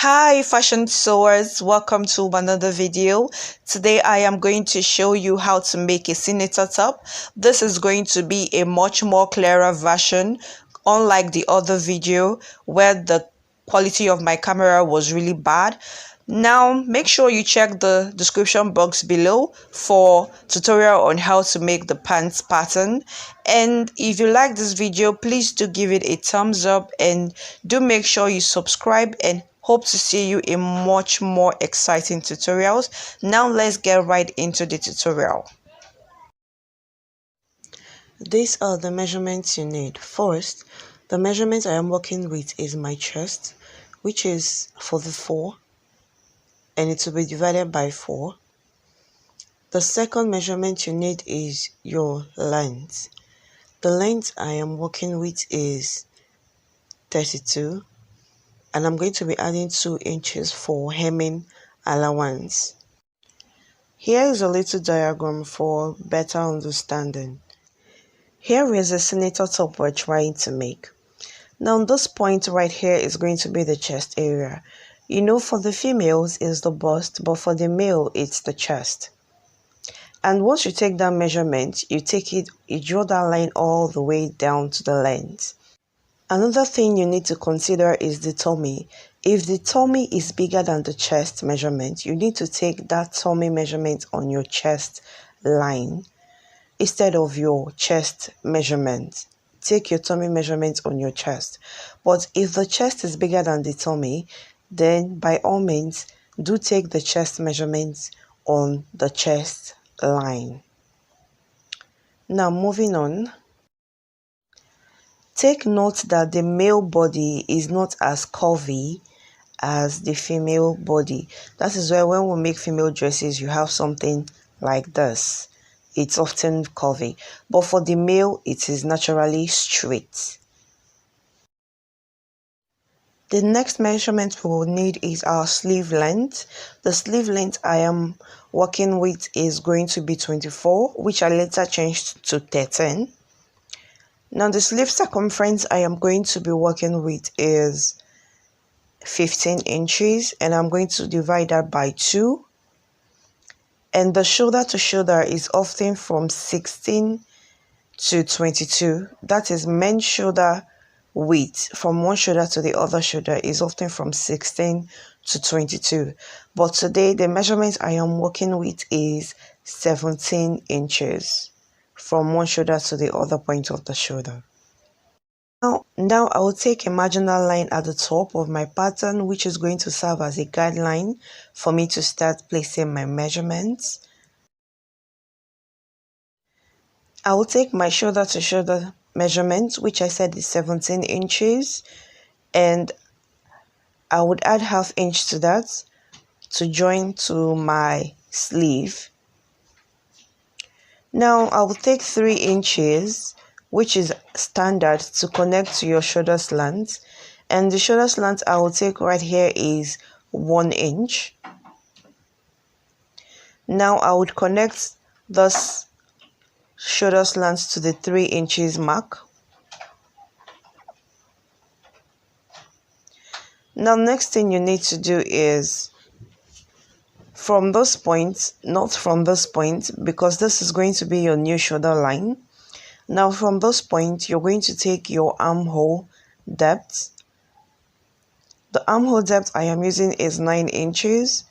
Hi fashion sewers, welcome to another video. Today I am going to show you how to make a senator top. This is going to be a much more clearer version, unlike the other video where the quality of my camera was really bad. Now make sure you check the description box below for tutorial on how to make the pants pattern. And if you like this video, please do give it a thumbs up and do make sure you subscribe, and hope to see you in much more exciting tutorials. Now let's get right into the tutorial. These are the measurements you need. First, the measurement I am working with is my chest, which is 44, and it will be divided by 4. The second measurement you need is your length. The length I am working with is 32, and I'm going to be adding 2 inches for hemming allowance. Here is a little diagram for better understanding. Here is a senator top we're trying to make. Now this point right here is going to be the chest area. You know, for the females is the bust, but for the male it's the chest. And once you take that measurement, you draw that line all the way down to the length. Another thing you need to consider is the tummy. If the tummy is bigger than the chest measurement, you need to take that tummy measurement on your chest line instead of your chest measurement. Take your tummy measurement on your chest. But if the chest is bigger than the tummy, then by all means, do take the chest measurements on the chest line. Now moving on. Take note that the male body is not as curvy as the female body. That is why when we make female dresses, you have something like this. It's often curvy, but for the male, it is naturally straight. The next measurement we will need is our sleeve length. The sleeve length I am working with is going to be 24, which I later changed to 13. Now the sleeve circumference I am going to be working with is 15 inches, and I'm going to divide that by 2. And the shoulder to shoulder is often from 16 to 22. That is men's shoulder width from one shoulder to the other shoulder is often from 16 to 22. But today the measurement I am working with is 17 inches. From one shoulder to the other point of the shoulder. Now I will take a marginal line at the top of my pattern, which is going to serve as a guideline for me to start placing my measurements. I will take my shoulder to shoulder measurement, which I said is 17 inches, and I would add ½ inch to that to join to my sleeve. Now I will take 3 inches, which is standard, to connect to your shoulder slant, and the shoulder slant I will take right here is 1 inch. Now I would connect this shoulder slant to the 3 inches mark. Now next thing you need to do is from this point, not from this point, because this is going to be your new shoulder line. Now from this point, you're going to take your armhole depth. The armhole depth I am using is 9 inches.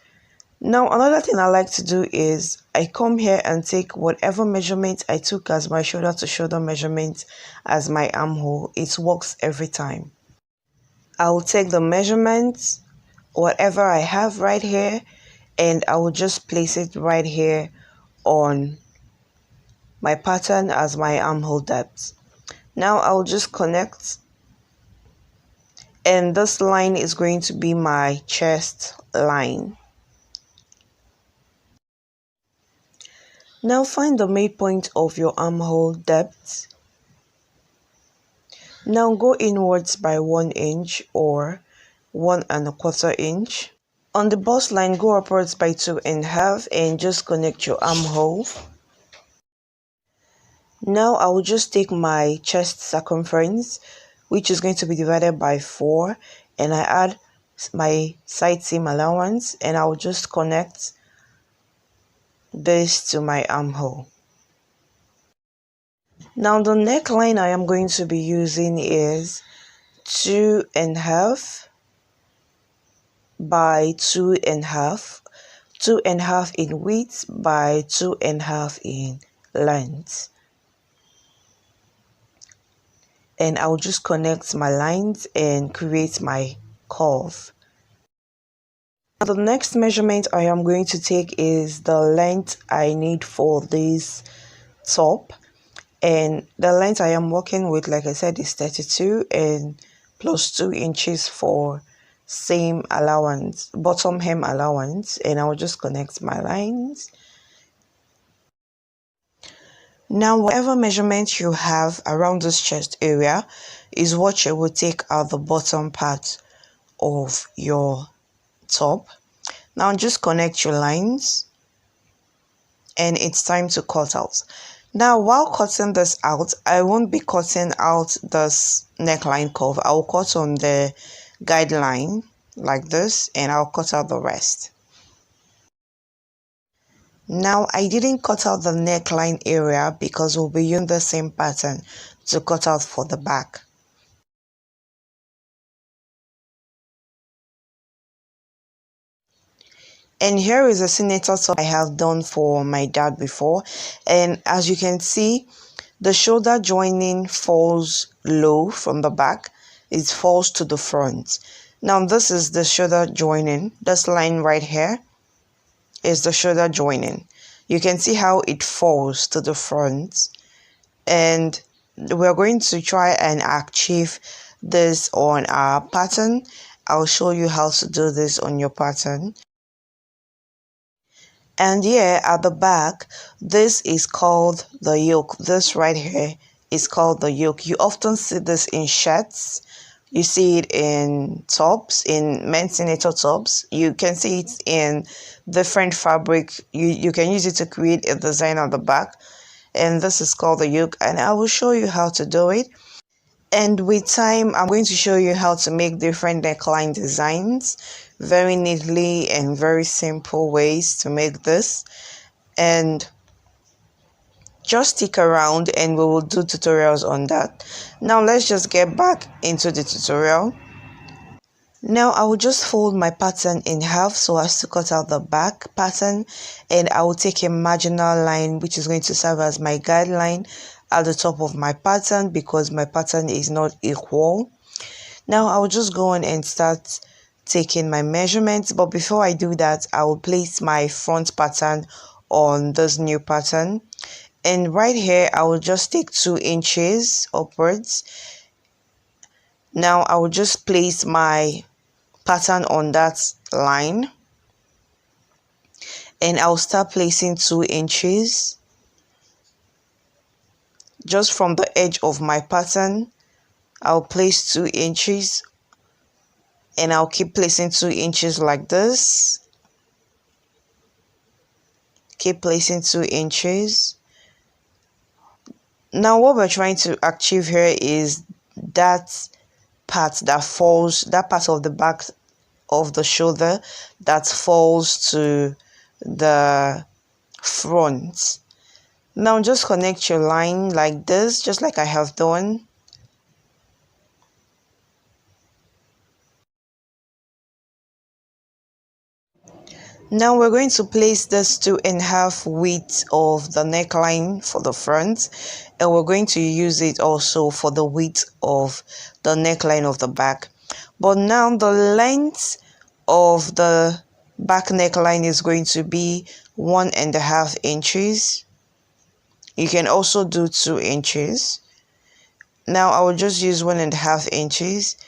Now another thing I like to do is I come here and take whatever measurement I took as my shoulder to shoulder measurement as my armhole. It works every time. I will take the measurements, whatever I have right here, and I will just place it right here on my pattern as my armhole depth. Now I will just connect, and this line is going to be my chest line. Now find the midpoint of your armhole depth. Now go inwards by 1 inch or 1 1/4 inch. On the bust line, go upwards by 2 1/2 and just connect your armhole. Now I will just take my chest circumference, which is going to be divided by 4, and I add my side seam allowance, and I'll just connect this to my armhole. Now the neckline I am going to be using is 2.5 by 2.5, 2.5 in width by 2.5 in length. And I'll just connect my lines and create my curve. The next measurement I am going to take is the length I need for this top, and the length I am working with, like I said, is 32 and plus 2 inches for seam allowance, bottom hem allowance, and I'll just connect my lines. Now whatever measurement you have around this chest area is what you will take out the bottom part of your top. Now just connect your lines, and it's time to cut out. Now while cutting this out, I won't be cutting out this neckline curve. I'll cut on the guideline like this, and I'll cut out the rest. Now I didn't cut out the neckline area because we'll be using the same pattern to cut out for the back. And here is a senator top I have done for my dad before, and as you can see, the shoulder joining falls low from the back. It falls to the front. Now this is the shoulder joining. This line right here is the shoulder joining. You can see how it falls to the front, and we're going to try and achieve this on our pattern. I'll show you how to do this on your pattern. And here at the back, this is called the yoke. This right here is called the yoke. You often see this in shirts. You see it in tops, in men's senator tops. You can see it in different fabric. You can use it to create a design on the back. And this is called the yoke. And I will show you how to do it. And with time, I'm going to show you how to make different neckline designs very neatly and very simple ways to make this. And just stick around and we will do tutorials on that. Now let's just get back into the tutorial. Now I will just fold my pattern in half so as to cut out the back pattern, and I will take a marginal line which is going to serve as my guideline at the top of my pattern because my pattern is not equal. Now I will just go on and start taking my measurements, but before I do that, I will place my front pattern on this new pattern, and right here I will just take 2 inches upwards. Now I will just place my pattern on that line, and I'll start placing 2 inches just from the edge of my pattern. I'll place 2 inches, and I'll keep placing 2 inches like this. Keep placing 2 inches. Now what we're trying to achieve here is that part that falls, that part of the back of the shoulder that falls to the front. Now just connect your line like this, just like I have done. Now we're going to place this 2.5 width of the neckline for the front, and we're going to use it also for the width of the neckline of the back. But now the length of the back neckline is going to be 1.5 inches. You can also do 2 inches. Now I will just use 1.5 inches,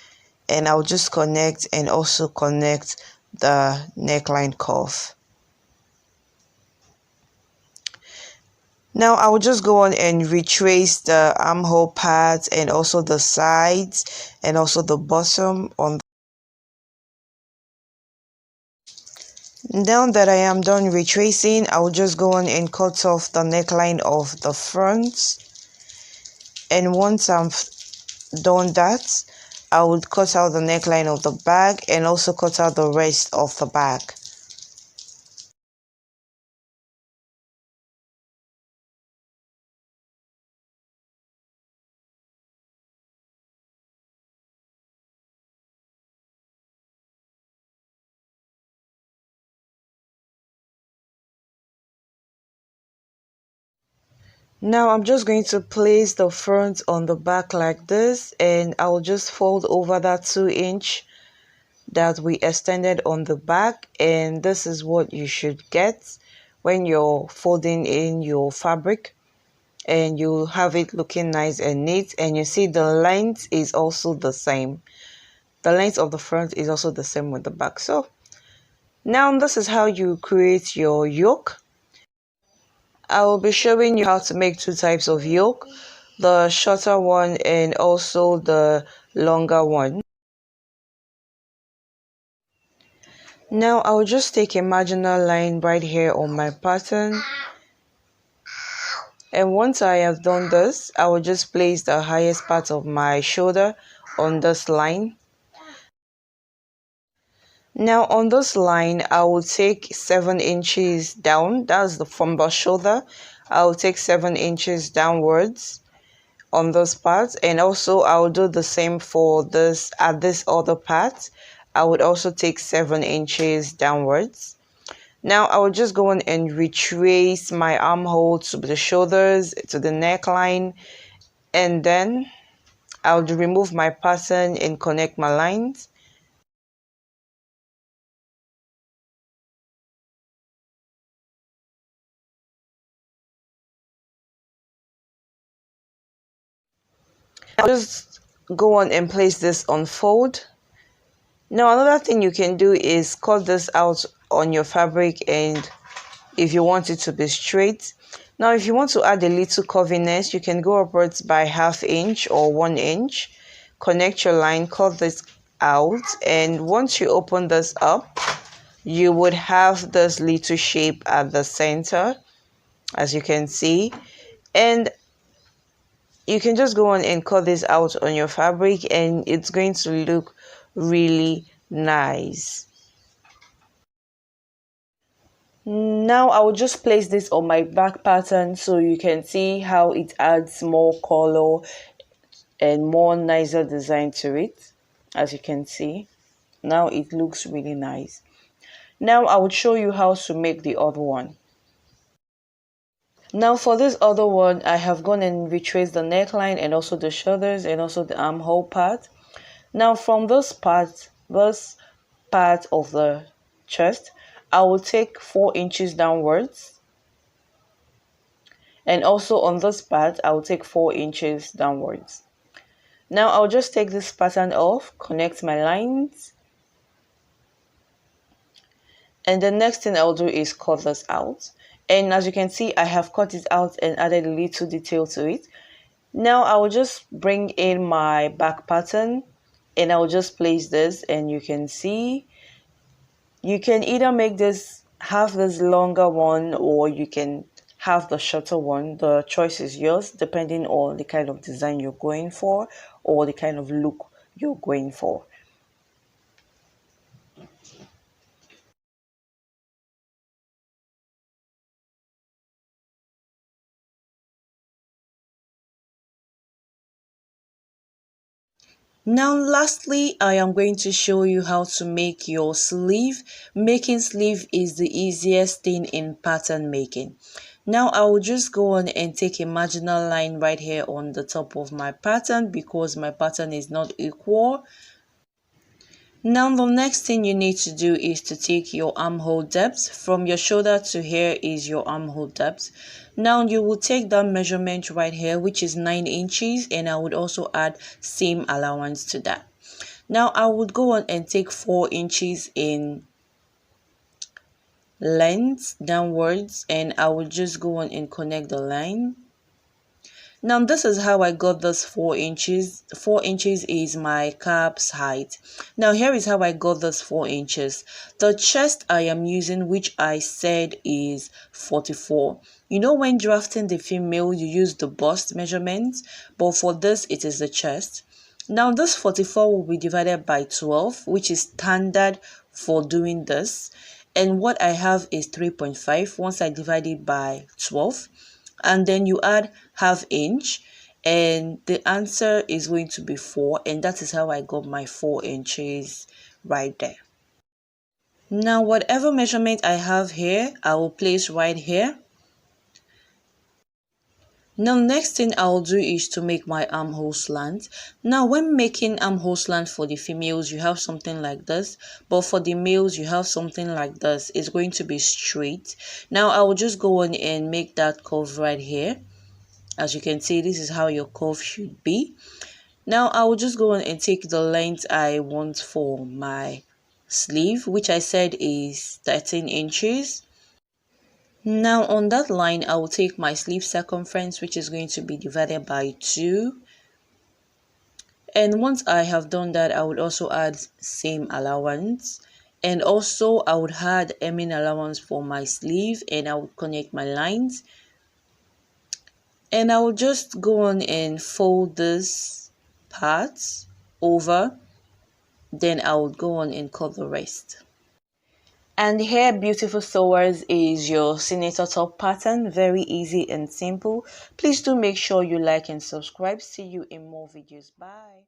and I'll just connect and also connect the neckline curve. Now I will just go on and retrace the armhole part and also the sides and also the bottom on. Now that I am done retracing, I will just go on and cut off the neckline of the front. And once I'm done that, I would cut out the neckline of the bag and also cut out the rest of the bag. Now I'm just going to place the front on the back like this, and I'll just fold over that 2-inch that we extended on the back, and this is what you should get when you're folding in your fabric, and you'll have it looking nice and neat. And you see the length is also the same. The length of the front is also the same with the back. So now this is how you create your yoke. I will be showing you how to make 2 types of yoke, the shorter one and also the longer one. Now I will just take a marginal line right here on my pattern, and once I have done this, I will just place the highest part of my shoulder on this line. Now on this line, I will take 7 inches down. That's from the shoulder. I will take 7 inches downwards on this part, and also I will do the same for this at this other part. I would also take 7 inches downwards. Now I will just go on and retrace my armhole to the shoulders, to the neckline, and then I'll remove my pattern and connect my lines. I'll just go on and place this on fold. Now another thing you can do is cut this out on your fabric, and if you want it to be straight. Now if you want to add a little curviness, you can go upwards by 1/2 inch or 1 inch. Connect your line, cut this out, and once you open this up, you would have this little shape at the center, as you can see. And you can just go on and cut this out on your fabric, and it's going to look really nice. Now I will just place this on my back pattern so you can see how it adds more color and more nicer design to it. As you can see, now it looks really nice. Now I will show you how to make the other one. Now for this other one, I have gone and retraced the neckline and also the shoulders and also the armhole part. Now from this part of the chest, I will take 4 inches downwards, and also on this part I will take 4 inches downwards. Now I'll just take this pattern off, connect my lines, and the next thing I'll do is cut this out. And as you can see, I have cut it out and added a little detail to it. Now I will just bring in my back pattern, and I will just place this, and you can see you can either make this have this longer one, or you can have the shorter one. The choice is yours, depending on the kind of design you're going for or the kind of look you're going for. Now lastly, I am going to show you how to make your sleeve. Making sleeve is the easiest thing in pattern making. Now I will just go on and take a marginal line right here on the top of my pattern because my pattern is not equal. Now the next thing you need to do is to take your armhole depth. From your shoulder to here is your armhole depth. Now you will take that measurement right here, which is 9 inches, and I would also add seam allowance to that. Now I would go on and take 4 inches in length downwards, and I would just go on and connect the line. Now this is how I got this 4 inches. 4 inches is my calf's height. Now here is how I got this 4 inches. The chest I am using, which I said is 44. You know, when drafting the female, you use the bust measurement, but for this it is the chest. Now this 44 will be divided by 12, which is standard for doing this. And what I have is 3.5 once I divide it by 12. And then you add half inch. And the answer is going to be 4. And that is how I got my 4 inches right there. Now whatever measurement I have here, I will place right here. Now next thing I'll do is to make my armhole slant. Now when making armhole slant for the females, you have something like this, but for the males you have something like this. It's going to be straight. Now I will just go on and make that curve right here. As you can see, this is how your curve should be. Now I will just go on and take the length I want for my sleeve, which I said is 13 inches. Now on that line, I will take my sleeve circumference, which is going to be divided by 2. And once I have done that, I would also add same allowance. And also I would add hemming allowance for my sleeve, and I would connect my lines. And I will just go on and fold this part over. Then I would go on and cut the rest. And here, beautiful sewers, is your senator top pattern. Very easy and simple. Please do make sure you like and subscribe. See you in more videos. Bye.